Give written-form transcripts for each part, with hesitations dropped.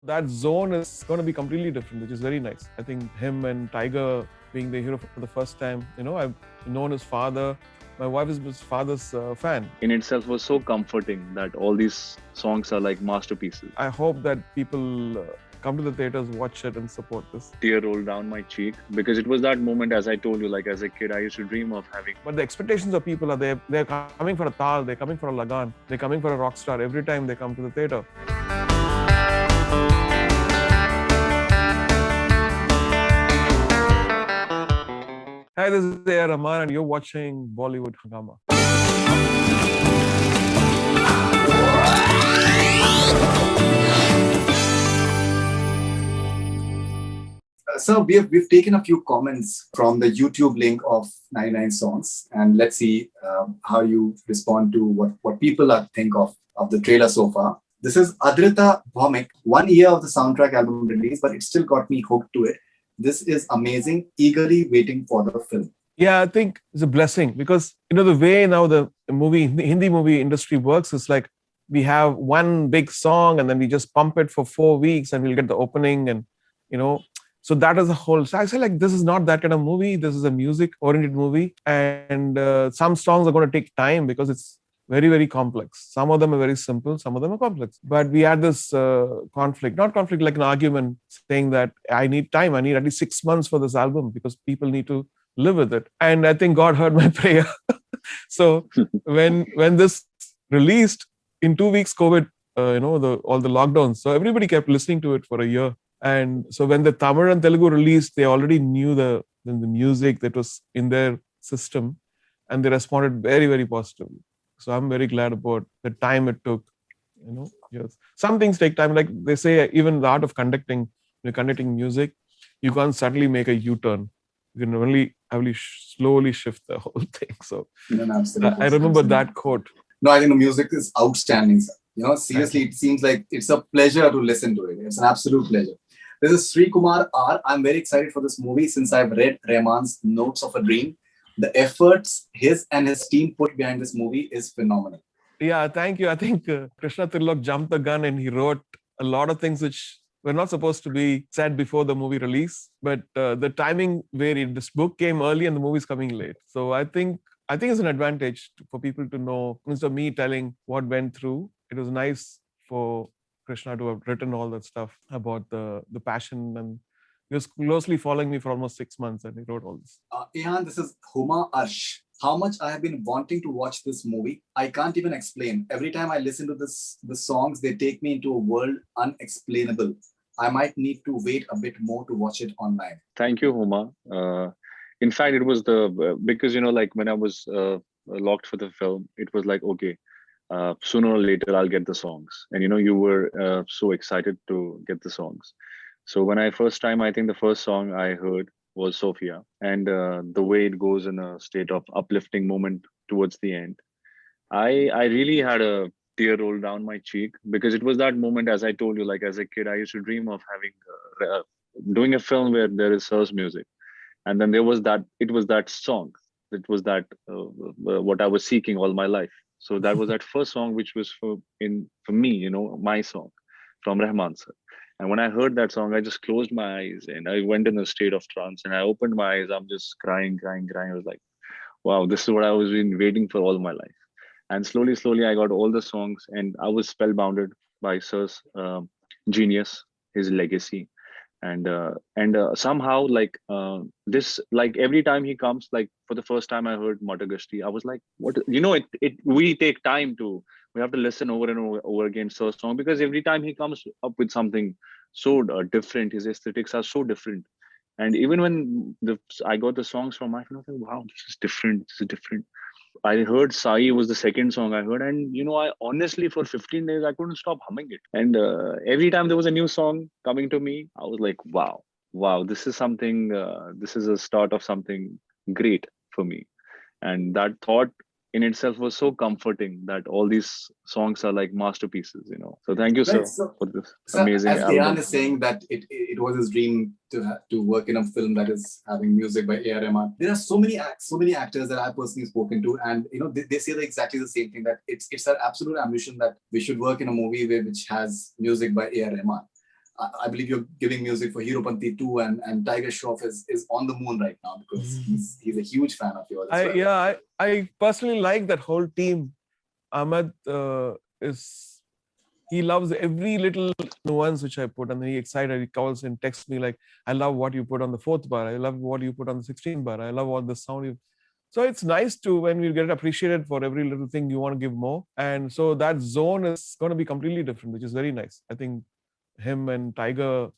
That zone is going to be completely different, which is very nice. I think him and Tiger being the hero for the first time, I've known his father. My wife is his father's fan. In itself was so comforting that all these songs are like masterpieces. I hope that people come to the theaters, watch it, and support this. Tear rolled down my cheek because it was that moment, as I told you, like as a kid, I used to dream of having. But the expectations of people are there. They're coming for a Tal, they're coming for a Lagan, they're coming for a rock star every time they come to the theater. Hi, this is A.R. Rahman and you're watching Bollywood Hungama. So we've taken a few comments from the YouTube link of 99 Songs, and let's see how you respond to what people think of the trailer so far. This is Adrita Bhomik, 1 year of the soundtrack album release, but it still got me hooked to it. This is amazing, eagerly waiting for the film. Yeah, I think it's a blessing because, the way now the Hindi movie industry works is like we have one big song and then we just pump it for 4 weeks and we'll get the opening and, so that is a whole. So I say like this is not that kind of movie. This is a music-oriented movie, and some songs are going to take time because it's very, very complex. Some of them are very simple. Some of them are complex. But we had this not conflict, like an argument, saying that I need time. I need at least 6 months for this album because people need to live with it. And I think God heard my prayer. So when this released in 2 weeks, COVID, all the lockdowns. So everybody kept listening to it for a year. And so when the Tamil and Telugu released, they already knew the music that was in their system, and they responded very, very positively. So I'm very glad about the time it took. Yes. Some things take time. Like they say, even the art of conducting music, you can't suddenly make a U-turn. You can only slowly shift the whole thing. So I remember that quote. No, I think the music is outstanding, sir. Seriously, it seems like it's a pleasure to listen to it. It's an absolute pleasure. This is Sri Kumar R. I'm very excited for this movie since I've read Rahman's Notes of a Dream. The efforts his and his team put behind this movie is phenomenal. Yeah, thank you. I think Krishna Trilok jumped the gun and he wrote a lot of things which were not supposed to be said before the movie release. But the timing varied. This book came early and the movie's coming late. So I think it's an advantage for people to know, instead of me telling what went through. It was nice for Krishna to have written all that stuff about the passion, and he was closely following me for almost 6 months and he wrote all this. Ihan, this is Huma Arsh. How much I have been wanting to watch this movie, I can't even explain. Every time I listen to the songs, they take me into a world unexplainable. I might need to wait a bit more to watch it online. Thank you, Huma. In fact, it was because, like when I was locked for the film, it was like, okay, sooner or later I'll get the songs, and you were so excited to get the songs. So when I think the first song I heard was Sophia, and the way it goes in a state of uplifting moment towards the end, I really had a tear roll down my cheek because it was that moment, as I told you, like as a kid I used to dream of having doing a film where there is Sir's music, and then it was that song, it was that what I was seeking all my life. So that was that first song, which was for me, my song from Rahman sir. And when I heard that song, I just closed my eyes and I went in a state of trance. And I opened my eyes. I'm just crying. I was like, wow, this is what I was been waiting for all my life. And slowly, I got all the songs, and I was spellbounded by Sir's genius, his legacy. And somehow this, like every time he comes, like for the first time I heard Matagashti, I was like, what, we take time we have to listen over and over again Sir's song, because every time he comes up with something so different, his aesthetics are so different. And even when I got the songs from my friend, I was like, wow, this is different. I heard Sai was the second song I heard, and I honestly for 15 days I couldn't stop humming it. And every time there was a new song coming to me, I was like, wow, this is something. This is a start of something great for me. And that thought in itself was so comforting that all these songs are like masterpieces. So thank you, sir, for this amazing as album. Ian is saying that it was his dream to work in a film that is having music by A.R. Rahman. There are so many actors that I've personally spoken to, and they say exactly the same thing, that it's an absolute ambition that we should work in a movie which has music by A.R. Rahman. I believe you're giving music for Heropanti too, and Tiger Shroff is on the moon right now because he's a huge fan of yours as well. I personally like that whole team. Ahmed he loves every little nuance which I put, and then he excited. He calls and texts me like, "I love what you put on the 4th bar. I love what you put on the 16th bar. I love all the sound you." So it's nice to when we get appreciated for every little thing, you want to give more, and so that zone is going to be completely different, which is very nice. I think him and Tiger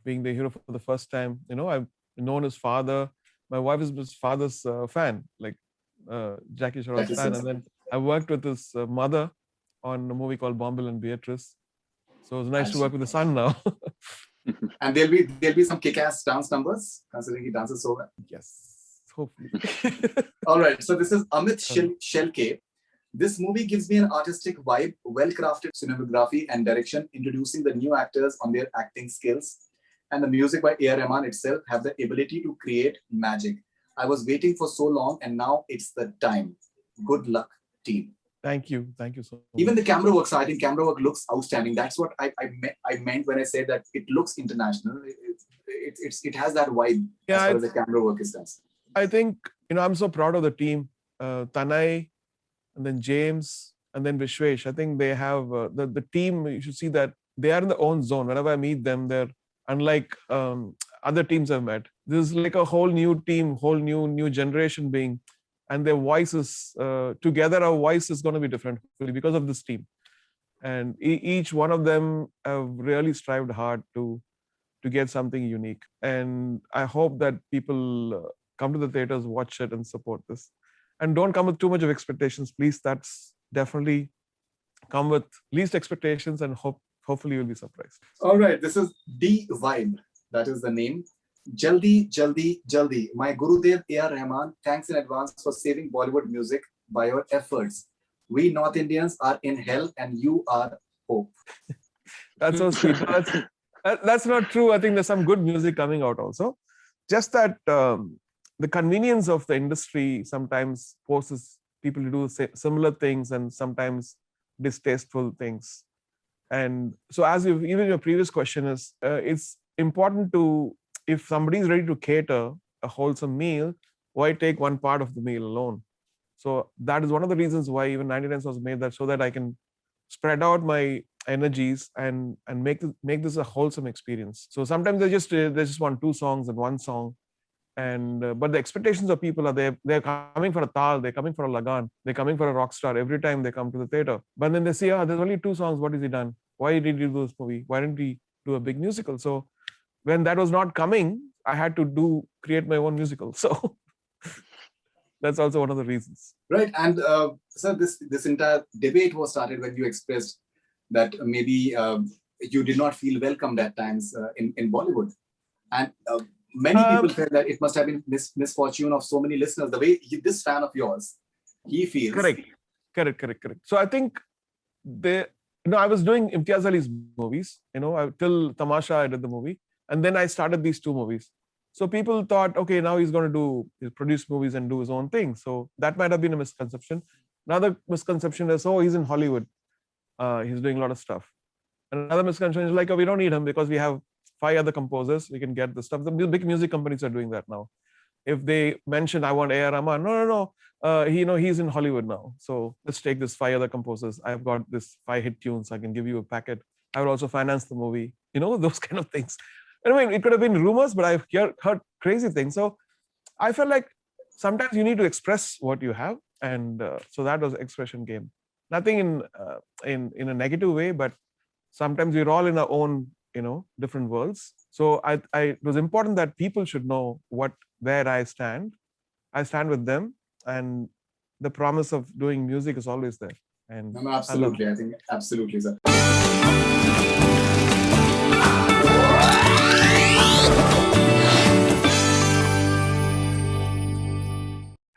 being the hero for the first time. I've known his father. My wife is his father's fan, like Jackie Shroff's fan, and then I worked with his mother on a movie called Bombil and Beatrice. So it's nice to work with the son now. And there'll be some kick-ass dance numbers, considering he dances so well. Yes, hopefully. All right. So this is Amit Shelke. This movie gives me an artistic vibe, well-crafted cinematography and direction, introducing the new actors on their acting skills. And the music by A.R. Rahman itself have the ability to create magic. I was waiting for so long, and now it's the time. Good luck, team. Thank you so much. Even the camera work, so I think camera work looks outstanding. That's what I meant when I said that it looks international. It has that vibe as far as the camera work is concerned. I think, I'm so proud of the team. Tanay, and then James, and then Vishwesh. I think they have the team. You should see that they are in their own zone. Whenever I meet them, they're unlike other teams I've met. This is like a whole new team, whole new generation being. And their voices together, our voice is going to be different because of this team. And each one of them have really strived hard to get something unique. And I hope that people come to the theaters, watch it, and support this. And don't come with too much of expectations, please. That's definitely come with least expectations, and hopefully you'll be surprised. All right, this is D Vibe. That is the name. Jaldi, Jaldi, Jaldi. My Gurudev A.R. Rahman, thanks in advance for saving Bollywood music by your efforts. We North Indians are in hell and you are hope. That's so sweet. That's not true. I think there's some good music coming out also. Just that the convenience of the industry sometimes forces people to do similar things and sometimes distasteful things. And so even your previous question is, it's important to, if somebody is ready to cater a wholesome meal, why take one part of the meal alone? So that is one of the reasons why even 99 was made, that so that I can spread out my energies and make this a wholesome experience. So sometimes they just want 2 songs and 1 song, and but the expectations of people are they're coming for a tal, they're coming for a lagan, they're coming for a rock star every time they come to the theater. But then they see, there's only 2 songs. What has he done? Why did he do this movie? Why didn't he do a big musical? So when that was not coming, I had to create my own musical. So that's also one of the reasons. Right. And sir, this entire debate was started when you expressed that maybe you did not feel welcomed at times in Bollywood. And many people felt that it must have been misfortune of so many listeners. The way this fan of yours, he feels. Correct. So I think I was doing Imtiaz Ali's movies, till Tamasha I did the movie. And then I started these 2 movies. So people thought, okay, now he's going to produce movies and do his own thing. So that might have been a misconception. Another misconception is, he's in Hollywood. He's doing a lot of stuff. Another misconception is like, we don't need him because we have 5 other composers. We can get the stuff. The big music companies are doing that now. If they mention, I want A.R. Rahman, no. He's in Hollywood now. So let's take this 5 other composers. I've got this 5 hit tunes. I can give you a packet. I will also finance the movie. Those kind of things. I mean, it could have been rumors, but I've heard crazy things. So I felt like sometimes you need to express what you have. And so that was expression game. Nothing in a negative way, but sometimes we're all in our own, different worlds. So it was important that people should know where I stand. I stand with them, and the promise of doing music is always there. And no, absolutely. I think absolutely, sir.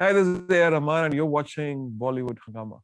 Hi, this is A.R. Rahman, and you're watching Bollywood Hungama.